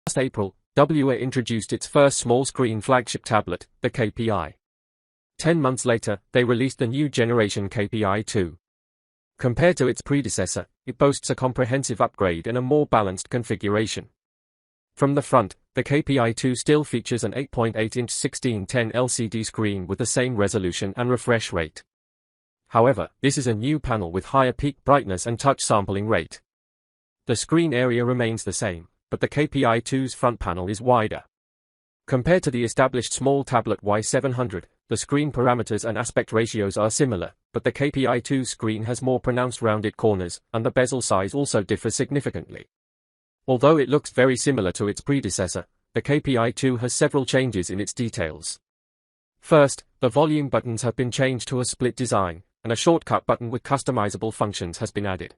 Last April, WA introduced its first small-screen flagship tablet, the KPI. 10 months later, they released the new generation KPI 2. Compared to its predecessor, it boasts a comprehensive upgrade and a more balanced configuration. From the front, the KPI 2 still features an 8.8-inch 16:10 LCD screen with the same resolution and refresh rate. However, this is a new panel with higher peak brightness and touch sampling rate. The screen area remains the same, but the KPI 2's front panel is wider. Compared to the established small tablet Y700, the screen parameters and aspect ratios are similar, but the KPI 2 screen has more pronounced rounded corners, and the bezel size also differs significantly. Although it looks very similar to its predecessor, the KPI 2 has several changes in its details. First, the volume buttons have been changed to a split design, and a shortcut button with customizable functions has been added.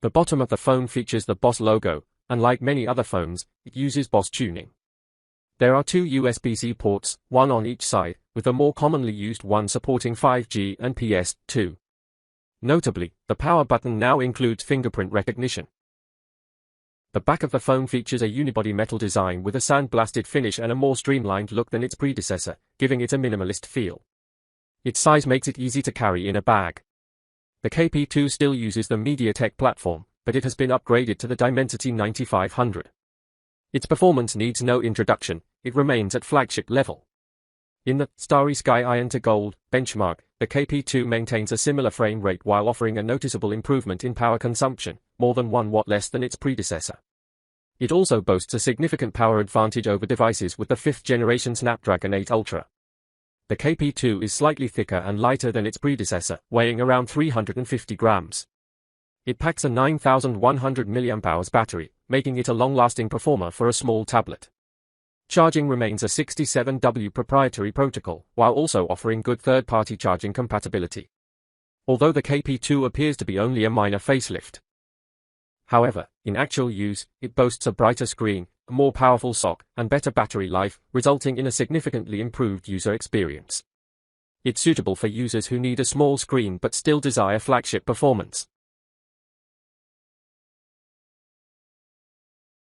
The bottom of the phone features the Boss logo, and like many other phones, it uses Boss tuning. There are two USB-C ports, one on each side, with the more commonly used one supporting 5G and PS2. Notably, the power button now includes fingerprint recognition. The back of the phone features a unibody metal design with a sandblasted finish and a more streamlined look than its predecessor, giving it a minimalist feel. Its size makes it easy to carry in a bag. The KP2 still uses the MediaTek platform, but it has been upgraded to the Dimensity 9500. Its performance needs no introduction, it remains at flagship level. In the Starry Sky Iron to Gold benchmark, the KP2 maintains a similar frame rate while offering a noticeable improvement in power consumption, more than 1 watt less than its predecessor. It also boasts a significant power advantage over devices with the 5th generation Snapdragon 8 Ultra. The KP2 is slightly thicker and lighter than its predecessor, weighing around 350 grams. It packs a 9100 mAh battery, making it a long-lasting performer for a small tablet. Charging remains a 67W proprietary protocol, while also offering good third-party charging compatibility. Although the KP2 appears to be only a minor facelift. However, in actual use, it boasts a brighter screen, a more powerful SoC, and better battery life, resulting in a significantly improved user experience. It's suitable for users who need a small screen but still desire flagship performance.